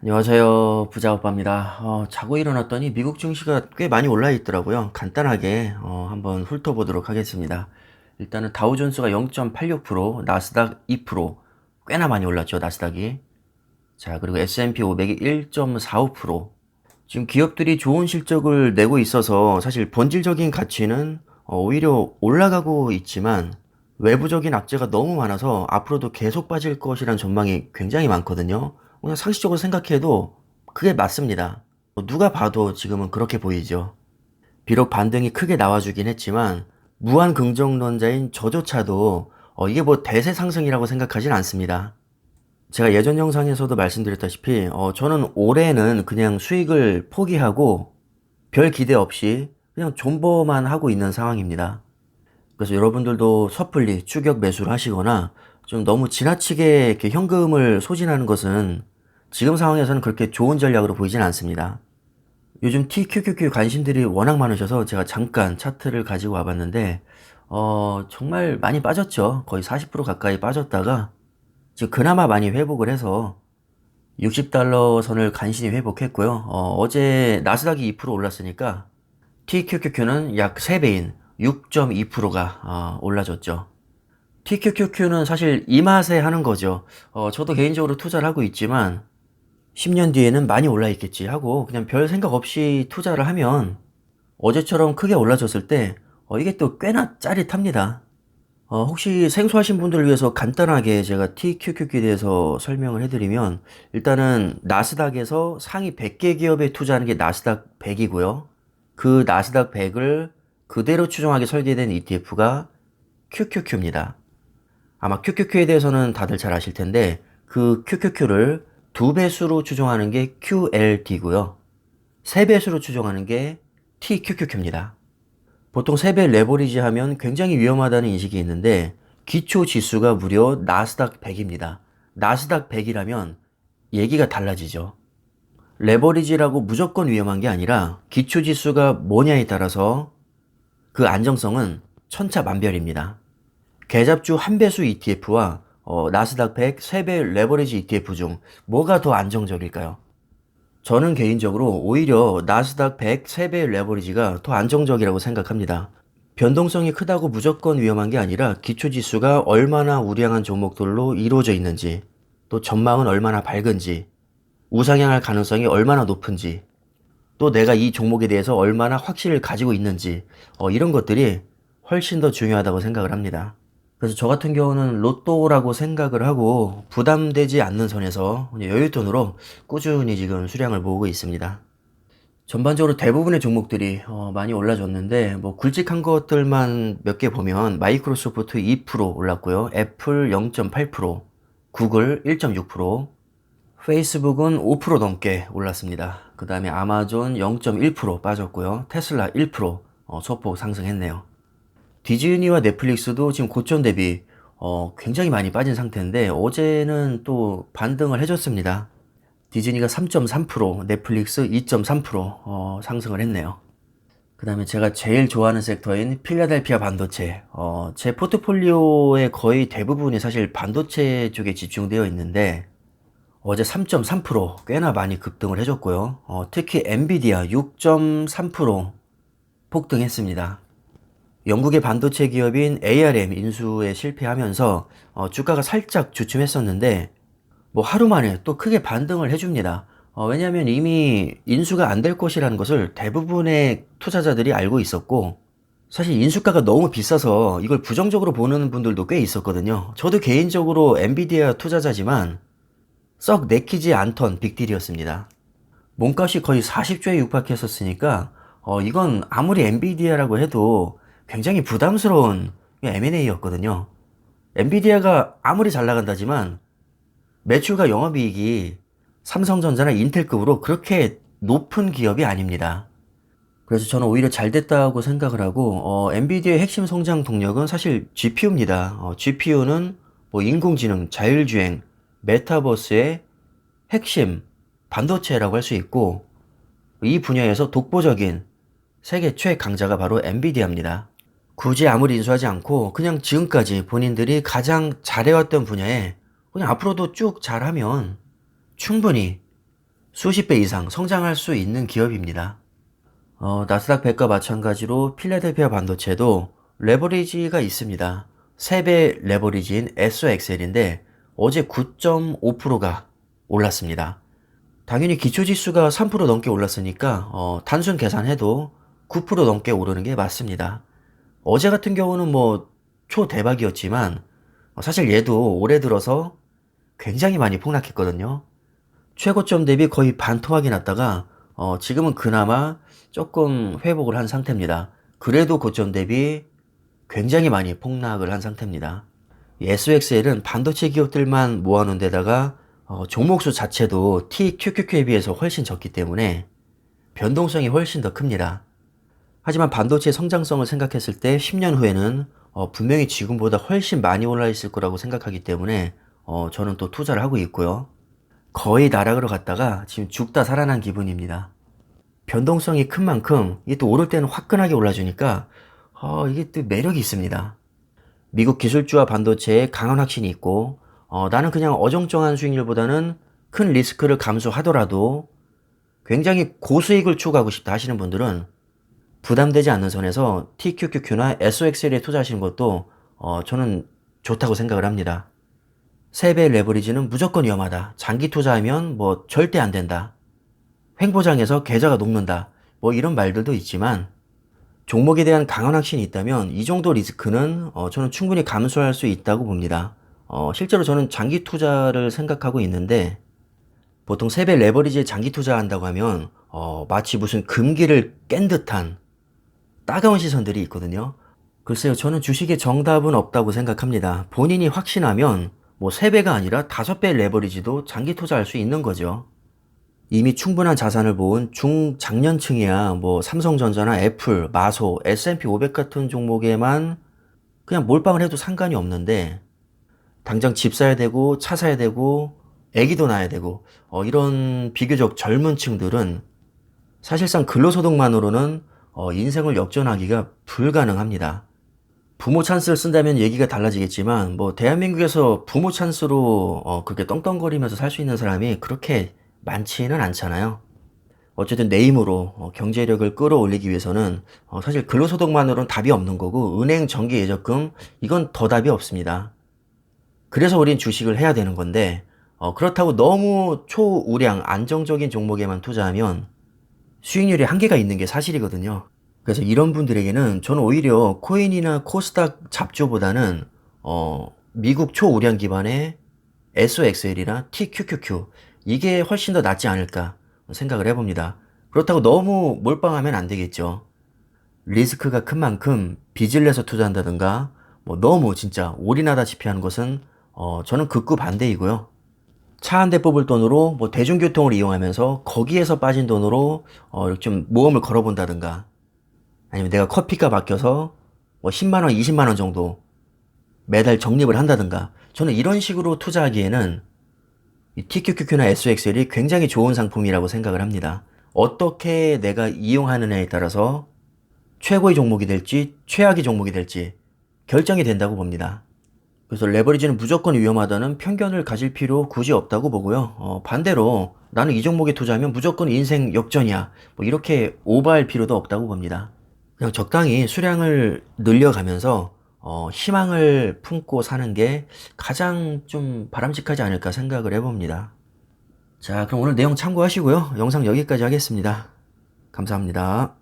안녕하세요. 부자오빠입니다. 자고 일어났더니 미국 증시가 꽤 많이 올라 있더라고요. 간단하게 한번 훑어보도록 하겠습니다. 일단은 다우존스가 0.86%, 나스닥 2%, 꽤나 많이 올랐죠, 나스닥이. 자, 그리고 S&P 500이 1.45%. 지금 기업들이 좋은 실적을 내고 있어서 사실 본질적인 가치는 오히려 올라가고 있지만 외부적인 악재가 너무 많아서 앞으로도 계속 빠질 것이란 전망이 굉장히 많거든요. 그냥 상식적으로 생각해도 그게 맞습니다. 누가 봐도 지금은 그렇게 보이죠. 비록 반등이 크게 나와주긴 했지만 무한 긍정론자인 저조차도 이게 뭐 대세 상승이라고 생각하진 않습니다. 제가 예전 영상에서도 말씀드렸다시피 저는 올해는 그냥 수익을 포기하고 별 기대 없이 그냥 존버만 하고 있는 상황입니다. 그래서 여러분들도 섣불리 추격 매수를 하시거나 좀 너무 지나치게 이렇게 현금을 소진하는 것은 지금 상황에서는 그렇게 좋은 전략으로 보이진 않습니다. 요즘 TQQQ 관심들이 워낙 많으셔서 제가 잠깐 차트를 가지고 와봤는데 정말 많이 빠졌죠. 거의 40% 가까이 빠졌다가 지금 그나마 많이 회복을 해서 60달러 선을 간신히 회복했고요. 어제 나스닥이 2% 올랐으니까 TQQQ는 약 3배인 6.2%가 올라졌죠. TQQQ는 사실 이 맛에 하는 거죠. 저도 개인적으로 투자를 하고 있지만 10년 뒤에는 많이 올라 있겠지 하고 그냥 별 생각 없이 투자를 하면 어제처럼 크게 올라졌을 때 이게 또 꽤나 짜릿합니다. 혹시 생소하신 분들을 위해서 간단하게 제가 TQQQ에 대해서 설명을 해드리면 일단은 나스닥에서 상위 100개 기업에 투자하는 게 나스닥 100이고요. 그 나스닥 100을 그대로 추종하게 설계된 ETF가 QQQ입니다. 아마 QQQ에 대해서는 다들 잘 아실 텐데 그 QQQ를 2배수로 추종하는 게 QLD고요. 3배수로 추종하는 게 TQQQ입니다. 보통 3배 레버리지 하면 굉장히 위험하다는 인식이 있는데 기초 지수가 무려 나스닥 100입니다. 나스닥 100이라면 얘기가 달라지죠. 레버리지라고 무조건 위험한 게 아니라 기초 지수가 뭐냐에 따라서 그 안정성은 천차만별입니다. 계잡주 한 배수 ETF와 나스닥 100 3배 레버리지 ETF 중 뭐가 더 안정적일까요? 저는 개인적으로 오히려 나스닥 100 3배 레버리지가 더 안정적이라고 생각합니다. 변동성이 크다고 무조건 위험한 게 아니라 기초지수가 얼마나 우량한 종목들로 이루어져 있는지, 또 전망은 얼마나 밝은지, 우상향할 가능성이 얼마나 높은지, 또 내가 이 종목에 대해서 얼마나 확신을 가지고 있는지, 이런 것들이 훨씬 더 중요하다고 생각을 합니다. 그래서 저 같은 경우는 로또라고 생각을 하고 부담되지 않는 선에서 여윳돈으로 꾸준히 지금 수량을 모으고 있습니다. 전반적으로 대부분의 종목들이 많이 올라줬는데 뭐 굵직한 것들만 몇 개 보면 마이크로소프트 2% 올랐고요. 애플 0.8%, 구글 1.6%, 페이스북은 5% 넘게 올랐습니다. 그 다음에 아마존 0.1% 빠졌고요. 테슬라 1% 소폭 상승했네요. 디즈니와 넷플릭스도 지금 고점 대비 굉장히 많이 빠진 상태인데 어제는 또 반등을 해줬습니다. 디즈니가 3.3%, 넷플릭스 2.3% 상승을 했네요. 그 다음에 제가 제일 좋아하는 섹터인 필라델피아 반도체. 제 포트폴리오의 거의 대부분이 사실 반도체 쪽에 집중되어 있는데 어제 3.3% 꽤나 많이 급등을 해줬고요. 특히 엔비디아 6.3% 폭등했습니다. 영국의 반도체 기업인 ARM 인수에 실패하면서 주가가 살짝 주춤했었는데 뭐 하루 만에 또 크게 반등을 해줍니다. 왜냐하면 이미 인수가 안 될 것이라는 것을 대부분의 투자자들이 알고 있었고 사실 인수가가 너무 비싸서 이걸 부정적으로 보는 분들도 꽤 있었거든요. 저도 개인적으로 엔비디아 투자자지만 썩 내키지 않던 빅딜이었습니다. 몸값이 거의 40조에 육박했었으니까 이건 아무리 엔비디아라고 해도 굉장히 부담스러운 M&A였거든요. 엔비디아가 아무리 잘 나간다지만 매출과 영업이익이 삼성전자나 인텔급으로 그렇게 높은 기업이 아닙니다. 그래서 저는 오히려 잘 됐다고 생각을 하고 엔비디아의 핵심 성장 동력은 사실 GPU입니다. GPU는 뭐 인공지능, 자율주행, 메타버스의 핵심 반도체라고 할 수 있고 이 분야에서 독보적인 세계 최강자가 바로 엔비디아입니다. 굳이 아무리 인수하지 않고 그냥 지금까지 본인들이 가장 잘해왔던 분야에 그냥 앞으로도 쭉 잘하면 충분히 수십 배 이상 성장할 수 있는 기업입니다. 나스닥 100과 마찬가지로 필라델피아 반도체도 레버리지가 있습니다. 3배 레버리지인 SOXL인데 어제 9.5%가 올랐습니다. 당연히 기초지수가 3% 넘게 올랐으니까 단순 계산해도 9% 넘게 오르는 게 맞습니다. 어제 같은 경우는 뭐 초대박이었지만 사실 얘도 올해 들어서 굉장히 많이 폭락했거든요. 최고점 대비 거의 반토막이 났다가 지금은 그나마 조금 회복을 한 상태입니다. 그래도 고점 대비 굉장히 많이 폭락을 한 상태입니다. SOXL은 반도체 기업들만 모아놓은 데다가 종목수 자체도 TQQQ에 비해서 훨씬 적기 때문에 변동성이 훨씬 더 큽니다. 하지만 반도체 성장성을 생각했을 때 10년 후에는 분명히 지금보다 훨씬 많이 올라 있을 거라고 생각하기 때문에 저는 또 투자를 하고 있고요. 거의 나락으로 갔다가 지금 죽다 살아난 기분입니다. 변동성이 큰 만큼 이게 또 오를 때는 화끈하게 올라주니까 이게 또 매력이 있습니다. 미국 기술주와 반도체에 강한 확신이 있고 나는 그냥 어정쩡한 수익률보다는 큰 리스크를 감수하더라도 굉장히 고수익을 추구하고 싶다 하시는 분들은 부담되지 않는 선에서 TQQQ나 SOXL에 투자하시는 것도 저는 좋다고 생각을 합니다. 3배 레버리지는 무조건 위험하다. 장기 투자하면 뭐 절대 안 된다. 횡보장에서 계좌가 녹는다. 뭐 이런 말들도 있지만 종목에 대한 강한 확신이 있다면 이 정도 리스크는 저는 충분히 감수할 수 있다고 봅니다. 실제로 저는 장기 투자를 생각하고 있는데 보통 3배 레버리지에 장기 투자한다고 하면 마치 무슨 금기를 깬 듯한 따가운 시선들이 있거든요. 글쎄요, 저는 주식에 정답은 없다고 생각합니다. 본인이 확신하면 뭐 3배가 아니라 5배 레버리지도 장기 투자할 수 있는 거죠. 이미 충분한 자산을 모은 중장년층이야 뭐 삼성전자나 애플, 마소, S&P 500 같은 종목에만 그냥 몰빵을 해도 상관이 없는데 당장 집 사야 되고 차 사야 되고 애기도 낳아야 되고 이런 비교적 젊은 층들은 사실상 근로소득만으로는 인생을 역전하기가 불가능합니다. 부모 찬스를 쓴다면 얘기가 달라지겠지만 뭐 대한민국에서 부모 찬스로 그렇게 떵떵거리면서 살 수 있는 사람이 그렇게 많지는 않잖아요. 어쨌든 내 힘으로 경제력을 끌어올리기 위해서는 사실 근로소득만으로는 답이 없는 거고 은행 정기 예적금 이건 더 답이 없습니다. 그래서 우린 주식을 해야 되는 건데 그렇다고 너무 초우량 안정적인 종목에만 투자하면 수익률이 한계가 있는 게 사실이거든요. 그래서 이런 분들에게는 저는 오히려 코인이나 코스닥 잡조보다는 미국 초우량 기반의 SOXL이나 TQQQ 이게 훨씬 더 낫지 않을까 생각을 해봅니다. 그렇다고 너무 몰빵하면 안 되겠죠. 리스크가 큰 만큼 빚을 내서 투자한다든가 뭐 너무 진짜 올인하다시피 하는 것은 저는 극구 반대이고요. 차 한 대 뽑을 돈으로 뭐 대중교통을 이용하면서 거기에서 빠진 돈으로 좀 모험을 걸어본다든가 아니면 내가 커피값 아껴서 뭐 10만 원, 20만 원 정도 매달 적립을 한다든가 저는 이런 식으로 투자하기에는 이 TQQQ나 SOXL이 굉장히 좋은 상품이라고 생각을 합니다. 어떻게 내가 이용하느냐에 따라서 최고의 종목이 될지 최악의 종목이 될지 결정이 된다고 봅니다. 그래서 레버리지는 무조건 위험하다는 편견을 가질 필요 굳이 없다고 보고요. 반대로 나는 이 종목에 투자하면 무조건 인생 역전이야. 뭐 이렇게 오버할 필요도 없다고 봅니다. 그냥 적당히 수량을 늘려가면서 희망을 품고 사는 게 가장 좀 바람직하지 않을까 생각을 해봅니다. 자, 그럼 오늘 내용 참고하시고요. 영상 여기까지 하겠습니다. 감사합니다.